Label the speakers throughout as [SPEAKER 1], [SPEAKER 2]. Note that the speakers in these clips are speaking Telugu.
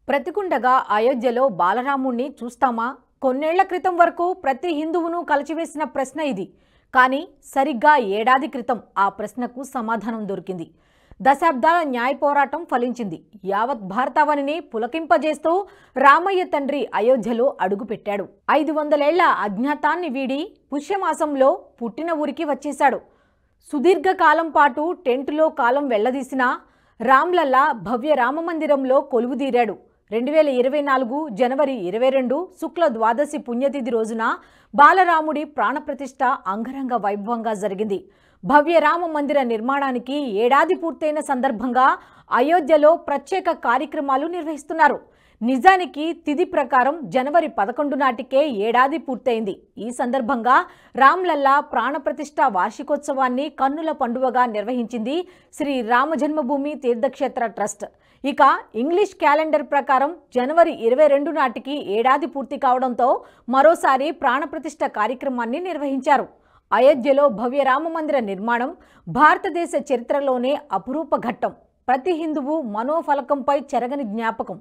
[SPEAKER 1] ప్రతికుండగా అయోధ్యలో బాలరాముణ్ణి చూస్తామా? కొన్నేళ్ల క్రితం వరకు ప్రతి హిందువును కలిచివేసిన ప్రశ్న ఇది. కానీ సరిగ్గా ఏడాది క్రితం ఆ ప్రశ్నకు సమాధానం దొరికింది. దశాబ్దాల న్యాయ పోరాటం ఫలించింది. యావత్ భారతావనిని పులకింపజేస్తూ రామయ్య తండ్రి అయోధ్యలో అడుగుపెట్టాడు. 500 ఏళ్ల అజ్ఞాతాన్ని వీడి పుష్యమాసంలో పుట్టిన ఊరికి వచ్చేశాడు. సుదీర్ఘకాలం పాటు టెంటులో కాలం వెళ్లదీసిన రామ్లల్లా భవ్య రామమందిరంలో కొలువుదీరాడు. 2024 జనవరి 22 శుక్ల ద్వాదశి పుణ్యతిథి రోజున బాలరాముడి ప్రాణప్రతిష్ఠ అంగరంగ వైభవంగా జరిగింది. భవ్య రామ మందిర నిర్మాణానికి ఏడాది పూర్తయిన సందర్భంగా అయోధ్యలో ప్రత్యేక కార్యక్రమాలు నిర్వహిస్తున్నారు. నిజానికి తిథి ప్రకారం జనవరి 11 నాటికే ఏడాది పూర్తయింది. ఈ సందర్భంగా రామ్లల్లా ప్రాణప్రతిష్ఠ వార్షికోత్సవాన్ని కన్నుల పండువగా నిర్వహించింది శ్రీ రామ జన్మభూమి తీర్థక్షేత్ర ట్రస్ట్. ఇక ఇంగ్లీష్ క్యాలెండర్ ప్రకారం జనవరి 22 నాటికి ఏడాది పూర్తి కావడంతో మరోసారి ప్రాణప్రతిష్ఠ కార్యక్రమాన్ని నిర్వహించారు. అయోధ్యలో భవ్య రామ మందిర నిర్మాణం భారతదేశ చరిత్రలోనే అపురూప ఘట్టం. ప్రతి హిందువు మనోఫలకంపై చెరగని జ్ఞాపకం.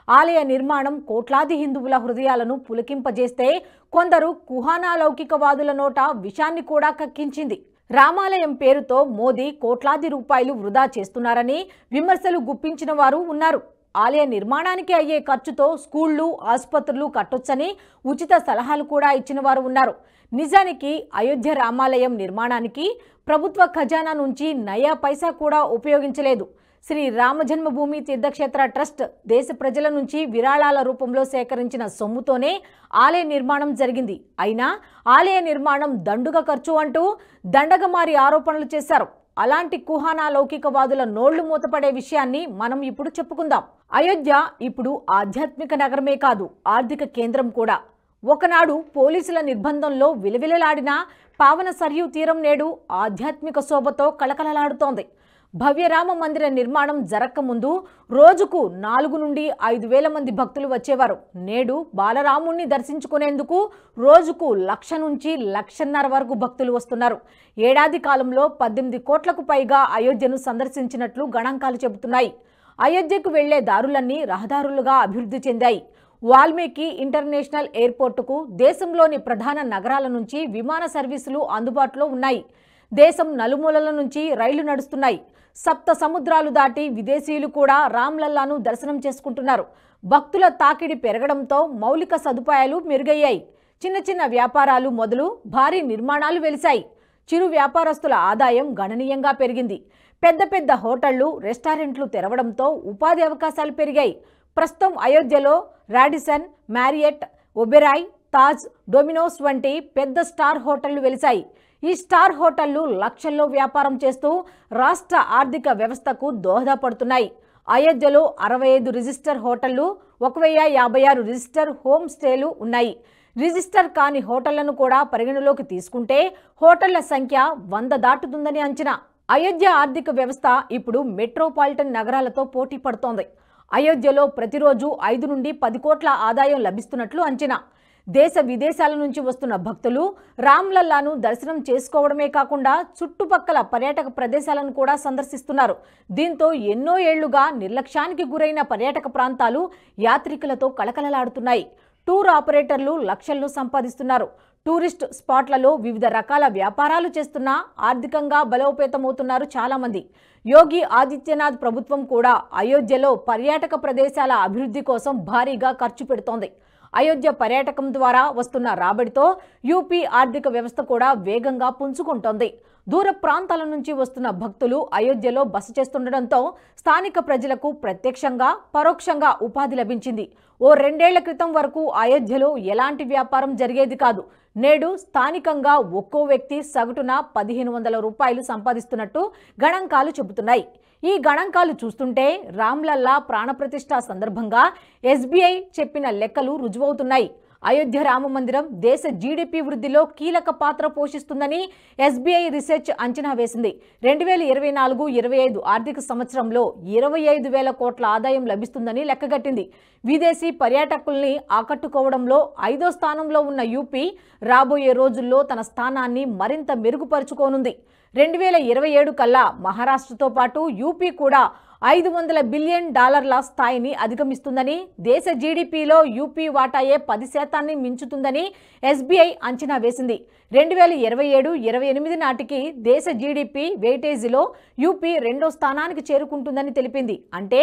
[SPEAKER 1] ఆలయ నిర్మాణం కోట్లాది హిందువుల హృదయాలను పులకింపజేస్తే కొందరు కుహానాలౌకికవాదుల నోట విషాన్ని కూడా కక్కించింది. రామాలయం పేరుతో మోదీ కోట్లాది రూపాయలు వృధా చేస్తున్నారని విమర్శలు గుప్పించిన వారు ఉన్నారు. ఆలయ నిర్మాణానికి అయ్యే ఖర్చుతో స్కూళ్లు, ఆసుపత్రులు కట్టొచ్చని ఉచిత సలహాలు కూడా ఇచ్చిన వారు ఉన్నారు. నిజానికి అయోధ్య రామాలయం నిర్మాణానికి ప్రభుత్వ ఖజానా నుంచి నయా పైసా కూడా ఉపయోగించలేదు. శ్రీ రామ జన్మభూమి తీర్థక్షేత్ర ట్రస్ట్ దేశ ప్రజల నుంచి విరాళాల రూపంలో సేకరించిన సొమ్ముతోనే ఆలయ నిర్మాణం జరిగింది. అయినా ఆలయ నిర్మాణం దండుగ ఖర్చు అంటూ దండగమారి ఆరోపణలు చేశారు. అలాంటి కుహానాలౌకికవాదుల నోళ్లు మూతపడే విషయాన్ని మనం ఇప్పుడు చెప్పుకుందాం. అయోధ్య ఇప్పుడు ఆధ్యాత్మిక నగరమే కాదు, ఆర్థిక కేంద్రం కూడా. ఒకనాడు పోలీసుల నిర్బంధంలో విలవిలలాడిన పావన సర్యూ తీరం నేడు ఆధ్యాత్మిక శోభతో కళకళలాడుతోంది. భవ్యరామ మందిర నిర్మాణం జరక్కముందు రోజుకు 4 నుండి 5,000 మంది భక్తులు వచ్చేవారు. నేడు బాలరాముణ్ణి దర్శించుకునేందుకు రోజుకు 1,00,000 నుంచి 1,50,000 వరకు భక్తులు వస్తున్నారు. ఏడాది కాలంలో 18 కోట్లకు పైగా అయోధ్యను సందర్శించినట్లు గణాంకాలు చెబుతున్నాయి. అయోధ్యకు వెళ్లే దారులన్నీ రహదారులుగా అభివృద్ధి చెందాయి. వాల్మీకి ఇంటర్నేషనల్ ఎయిర్పోర్టుకు దేశంలోని ప్రధాన నగరాల నుంచి విమాన సర్వీసులు అందుబాటులో ఉన్నాయి. దేశం నలుమూలల నుంచి రైళ్లు నడుస్తున్నాయి. సప్త సముద్రాలు దాటి విదేశీయులు కూడా రామ్లల్లాను దర్శనం చేసుకుంటున్నారు. భక్తుల తాకిడి పెరగడంతో మౌలిక సదుపాయాలు మెరుగయ్యాయి. చిన్న చిన్న వ్యాపారాలు మొదలు భారీ నిర్మాణాలు వెలిశాయి. చిరు వ్యాపారస్తుల ఆదాయం గణనీయంగా పెరిగింది. పెద్ద పెద్ద హోటళ్లు, రెస్టారెంట్లు తెరవడంతో ఉపాధి అవకాశాలు పెరిగాయి. ప్రస్తుతం అయోధ్యలో Radisson, Marriott, Oberoi, Taj, Domino's వంటి పెద్ద స్టార్ హోటళ్లు వెలిశాయి. ఈ స్టార్ హోటళ్లు లక్షల్లో వ్యాపారం చేస్తూ రాష్ట్ర ఆర్థిక వ్యవస్థకు దోహదపడుతున్నాయి. అయోధ్యలో 65 రిజిస్టర్ హోటళ్లు, 1056 రిజిస్టర్ హోమ్ స్టేలు ఉన్నాయి. రిజిస్టర్ కాని హోటళ్లను కూడా పరిగణలోకి తీసుకుంటే హోటళ్ల సంఖ్య 100 దాటుతుందని అంచనా. అయోధ్య ఆర్థిక వ్యవస్థ ఇప్పుడు మెట్రోపాలిటన్ నగరాలతో పోటీ పడుతోంది. అయోధ్యలో ప్రతిరోజు 5 నుండి 10 కోట్ల ఆదాయం లభిస్తున్నట్లు అంచనా. దేశ విదేశాల నుంచి వస్తున్న భక్తులు రామ్లల్లాను దర్శనం చేసుకోవడమే కాకుండా చుట్టుపక్కల పర్యాటక ప్రదేశాలను కూడా సందర్శిస్తున్నారు. దీంతో ఎన్నో ఏళ్లుగా నిర్లక్ష్యానికి గురైన పర్యాటక ప్రాంతాలు యాత్రికులతో కళకళలాడుతున్నాయి. టూర్ ఆపరేటర్లు లక్షల్లో సంపాదిస్తున్నారు. టూరిస్ట్ స్పాట్లలో వివిధ రకాల వ్యాపారాలు చేస్తున్నా ఆర్థికంగా బలోపేతమవుతున్నారు చాలామంది. యోగి ఆదిత్యనాథ్ ప్రభుత్వం కూడా అయోధ్యలో పర్యాటక ప్రదేశాల అభివృద్ధి కోసం భారీగా ఖర్చు పెడుతోంది. అయోధ్య పర్యాటకం ద్వారా వస్తున్న రాబడితో యూపీ ఆర్థిక వ్యవస్థ కూడా వేగంగా పుంజుకుంటోంది. దూర ప్రాంతాల నుంచి వస్తున్న భక్తులు అయోధ్యలో బస చేస్తుండటంతో స్థానిక ప్రజలకు ప్రత్యక్షంగా, పరోక్షంగా ఉపాధి లభించింది. ఓ 2 ఏళ్ల క్రితం వరకు అయోధ్యలో ఎలాంటి వ్యాపారం జరిగేది కాదు. నేడు స్థానికంగా ఒక్కో వ్యక్తి సగటున 1,500 రూపాయలు సంపాదిస్తున్నట్టు గణాంకాలు చెబుతున్నాయి. ఈ గణాంకాలు చూస్తుంటే రామ్లల్లా ప్రాణప్రతిష్ఠ సందర్భంగా SBI చెప్పిన లెక్కలు రుజువవుతున్నాయి. అయోధ్య రామ మందిరం దేశ జీడీపీ వృద్ధిలో కీలక పాత్ర పోషిస్తుందని SBI రీసెర్చ్ అంచనా వేసింది. 2024-25 ఆర్థిక సంవత్సరంలో 25,000 కోట్ల ఆదాయం లభిస్తుందని లెక్కగట్టింది. విదేశీ పర్యాటకుల్ని ఆకట్టుకోవడంలో 5వ స్థానంలో ఉన్న యూపీ రాబోయే రోజుల్లో తన స్థానాన్ని మరింత మెరుగుపరుచుకోనుంది. 2027 కల్లా మహారాష్ట్రతో పాటు యూపీ కూడా $500 బిలియన్ స్థాయిని అధిగమిస్తుందని, దేశ జీడీపీలో యూపీ వాటాయే 10% మించుతుందని ఎస్బీఐ అంచనా వేసింది. 2027-28 నాటికి దేశ జీడీపీ వెయిటేజీలో యూపీ 2వ స్థానానికి చేరుకుంటుందని తెలిపింది. అంటే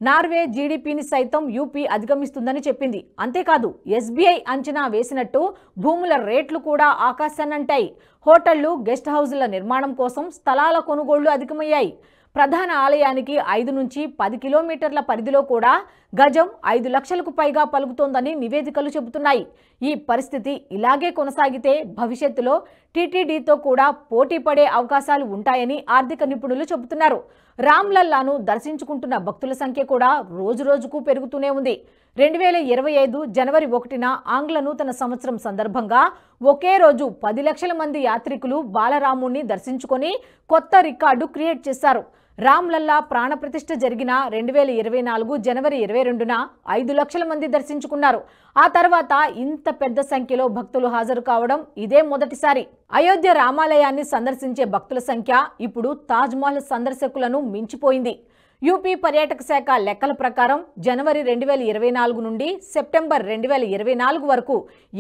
[SPEAKER 1] నార్వే జీడీపీని సైతం యూపీ అధిగమిస్తుందని చెప్పింది. అంతేకాదు, ఎస్బీఐ అంచనా వేసినట్టు భూముల రేట్లు కూడా ఆకాశాన్నంటాయి. హోటళ్లు, గెస్ట్ హౌజుల నిర్మాణం కోసం స్థలాల కొనుగోళ్లు అధికమయ్యాయి. ప్రధాన ఆలయానికి 5 నుంచి 10 కిలోమీటర్ల పరిధిలో కూడా గజం 5 లక్షలకు పైగా పలుకుతోందని నివేదికలు చెబుతున్నాయి. ఈ పరిస్థితి ఇలాగే కొనసాగితే భవిష్యత్తులో టీటీడీతో కూడా పోటీ పడే అవకాశాలు ఉంటాయని ఆర్థిక నిపుణులు చెబుతున్నారు. రామ్లల్లాను దర్శించుకుంటున్న భక్తుల సంఖ్య కూడా రోజురోజుకు పెరుగుతూనే ఉంది. 2025 జనవరి 1న ఆంగ్ల నూతన సంవత్సరం సందర్భంగా ఒకే రోజు 10 లక్షల మంది యాత్రికులు బాలరాముణ్ణి దర్శించుకొని కొత్త రికార్డు క్రియేట్ చేశారు. రామ్లల్లా ప్రాణప్రతిష్ఠ జరిగిన 2024 జనవరి 22న 5 లక్షల మంది దర్శించుకున్నారు. ఆ తర్వాత ఇంత పెద్ద సంఖ్యలో భక్తులు హాజరు కావడం ఇదే మొదటిసారి. అయోధ్య రామాలయాన్ని సందర్శించే భక్తుల సంఖ్య ఇప్పుడు తాజ్మహల్ సందర్శకులను మించిపోయింది. యూపీ పర్యాటక శాఖ లెక్కల ప్రకారం జనవరి 2024 నుండి సెప్టెంబర్ 2024 వరకు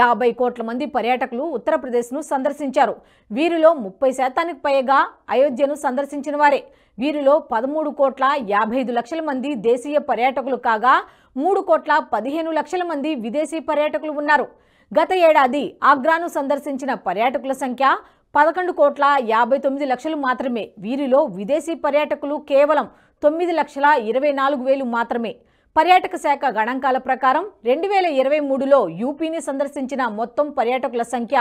[SPEAKER 1] 50 కోట్ల మంది పర్యాటకులు ఉత్తరప్రదేశ్ను సందర్శించారు. వీరిలో 30% పైగా అయోధ్యను సందర్శించిన వారే. వీరిలో 13,55,00,000 మంది దేశీయ పర్యాటకులు కాగా 3,15,00,000 మంది విదేశీ పర్యాటకులు ఉన్నారు. గత ఏడాది ఆగ్రాను సందర్శించిన పర్యాటకుల సంఖ్య 11,59,00,000 మాత్రమే. వీరిలో విదేశీ పర్యాటకులు కేవలం 9,24,000 మాత్రమే. పర్యాటక శాఖ గణాంకాల ప్రకారం 2023లో యూపీని సందర్శించిన మొత్తం పర్యాటకుల సంఖ్య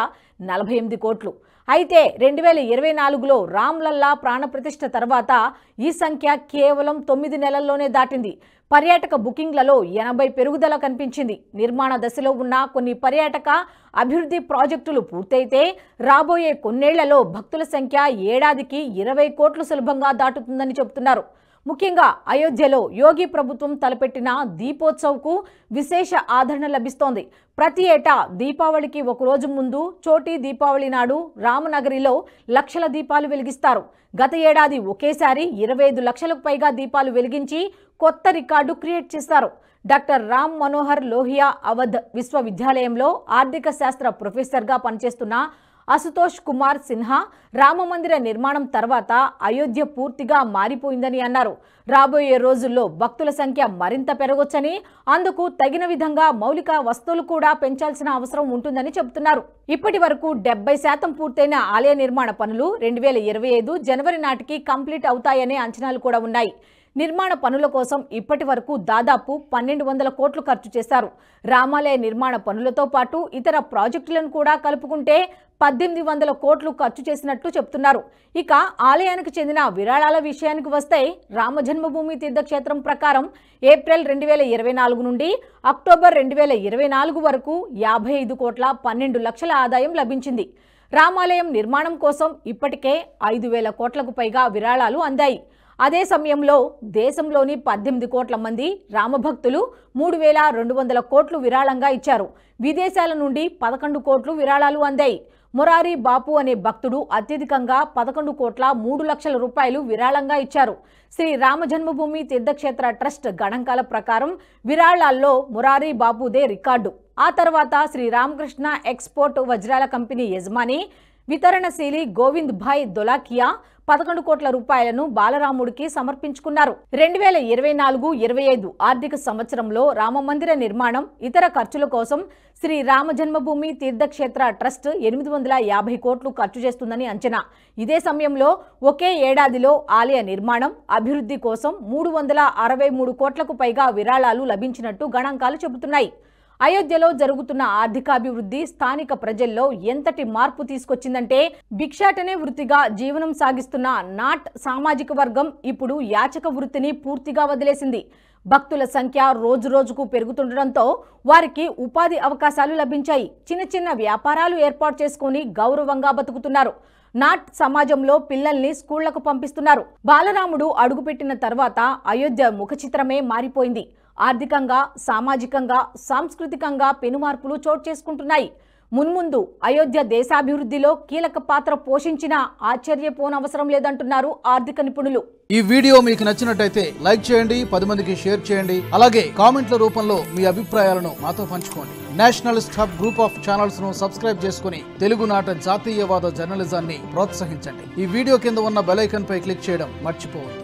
[SPEAKER 1] 48 కోట్లు. అయితే 2024లో రామ్లల్లా ప్రాణప్రతిష్ఠ తర్వాత ఈ సంఖ్య కేవలం 9 నెలల్లోనే దాటింది. పర్యాటక బుకింగ్లలో 80 పెరుగుదల కనిపించింది. నిర్మాణ దశలో ఉన్న కొన్ని పర్యాటక అభివృద్ధి ప్రాజెక్టులు పూర్తయితే రాబోయే కొన్నేళ్లలో భక్తుల సంఖ్య ఏడాదికి 20 కోట్లు సులభంగా దాటుతుందని చెబుతున్నారు. ముఖ్యంగా అయోధ్యలో యోగి ప్రభుత్వం తలపెట్టిన దీపోత్సవ్కు విశేష ఆదరణ లభిస్తోంది. ప్రతి ఏటా దీపావళికి ఒక రోజు ముందు చోటీ దీపావళి నాడు రామనగరిలో లక్షల దీపాలు వెలిగిస్తారు. గత ఏడాది ఒకేసారి 25 లక్షలకు పైగా దీపాలు వెలిగించి కొత్త రికార్డు క్రియేట్ చేశారు. డాక్టర్ రామ్ మనోహర్ లోహియా అవధ్ విశ్వవిద్యాలయంలో ఆర్థిక శాస్త్ర ప్రొఫెసర్గా పనిచేస్తున్న అశుతోష్ కుమార్ సిన్హా రామమందిర నిర్మాణం తర్వాత అయోధ్య పూర్తిగా మారిపోయిందని అన్నారు. రాబోయే రోజుల్లో భక్తుల సంఖ్య మరింత పెరగొచ్చని, అందుకు తగిన విధంగా మౌలిక వస్తువులు కూడా పెంచాల్సిన అవసరం ఉంటుందని చెబుతున్నారు. ఇప్పటి వరకు 70% పూర్తయిన ఆలయ నిర్మాణ పనులు 2025 జనవరి నాటికి కంప్లీట్ అవుతాయనే అంచనాలు కూడా ఉన్నాయి. నిర్మాణ పనుల కోసం ఇప్పటి వరకు దాదాపు 1,200 కోట్లు ఖర్చు చేశారు. రామాలయ నిర్మాణ పనులతో పాటు ఇతర ప్రాజెక్టులను కూడా కలుపుకుంటే 1,800 కోట్లు ఖర్చు చేసినట్టు చెప్తున్నారు. ఇక ఆలయానికి చెందిన విరాళాల విషయానికి వస్తే రామజన్మభూమి తీర్థక్షేత్రం ప్రకారం ఏప్రిల్ 2024 నుండి అక్టోబర్ 2024 వరకు 55 కోట్ల 12 లక్షల ఆదాయం లభించింది. రామాలయం నిర్మాణం కోసం ఇప్పటికే 5,000 కోట్లకు పైగా విరాళాలు అందాయి. అదే సమయంలో దేశంలోని 18 కోట్ల మంది రామభక్తులు 3,200 కోట్లు విరాళంగా ఇచ్చారు. విదేశాల నుండి 11 కోట్లు విరాళాలు అందాయి. మొరారి బాపు అనే భక్తుడు అత్యధికంగా 11 కోట్ల 3 లక్షల రూపాయలు విరాళంగా ఇచ్చారు. శ్రీ రామజన్మభూమి తీర్థక్షేత్ర ట్రస్ట్ గణాంకాల ప్రకారం విరాళాల్లో మొరారి బాపుదే రికార్డు. ఆ తర్వాత శ్రీ రామకృష్ణ ఎక్స్పోర్ట్ వజ్రాల కంపెనీ యజమాని వితరణశీలి గోవింద్ భాయ్ దొలాకియా 11 కోట్ల రూపాయలను బాలరాముడికి సమర్పించుకున్నారు. 2024-25 ఆర్థిక సంవత్సరంలో రామమందిర నిర్మాణం, ఇతర ఖర్చుల కోసం శ్రీ రామజన్మభూమి తీర్థక్షేత్ర ట్రస్ట్ 850 కోట్లు ఖర్చు చేస్తుందని అంచనా. ఇదే సమయంలో ఒకే ఏడాదిలో ఆలయ నిర్మాణం, అభివృద్ధి కోసం 363 కోట్లకు పైగా విరాళాలు లభించినట్టు గణాంకాలు చెబుతున్నాయి. అయోధ్యలో జరుగుతున్న ఆర్థికాభివృద్ధి స్థానిక ప్రజల్లో ఎంతటి మార్పు తీసుకొచ్చిందంటే, భిక్షాటనే వృత్తిగా జీవనం సాగిస్తున్న నాట్ సామాజిక వర్గం ఇప్పుడు యాచక వృత్తిని పూర్తిగా వదిలేసింది. భక్తుల సంఖ్య రోజురోజుకు పెరుగుతుండటంతో వారికి ఉపాధి అవకాశాలు లభించాయి. చిన్న చిన్న వ్యాపారాలు ఏర్పాటు చేసుకుని గౌరవంగా బతుకుతున్నారు. నాట్ సమాజంలో పిల్లల్ని స్కూళ్లకు పంపిస్తున్నారు. బాలరాముడు అడుగుపెట్టిన తర్వాత అయోధ్య ముఖ చిత్రమే మారిపోయింది. ఆర్థికంగా, సామాజికంగా, సాంస్కృతికంగా పెనుమార్పులు చోటు చేసుకుంటున్నాయి. మున్ముందు అయోధ్య దేశాభివృద్ధిలో కీలక పాత్ర పోషించినా ఆశ్చర్యపోనవసరం లేదంటున్నారు ఆర్థిక నిపుణులు.
[SPEAKER 2] ఈ వీడియో మీకు నచ్చినట్టయితే లైక్ చేయండి, 10 మందికి షేర్ చేయండి. అలాగే కామెంట్ల రూపంలో మీ అభిప్రాయాలను మాతో పంచుకోండి. Nationalist hub group of channels ను సబ్స్క్రైబ్ చేసుకుని తెలుగునాట జాతీయవాద జర్నలిజాన్ని ప్రోత్సహించండి. ఈ వీడియో కింద ఉన్న బెల్ ఐకాన్ పై క్లిక్ చేయడం మర్చిపోవద్దు.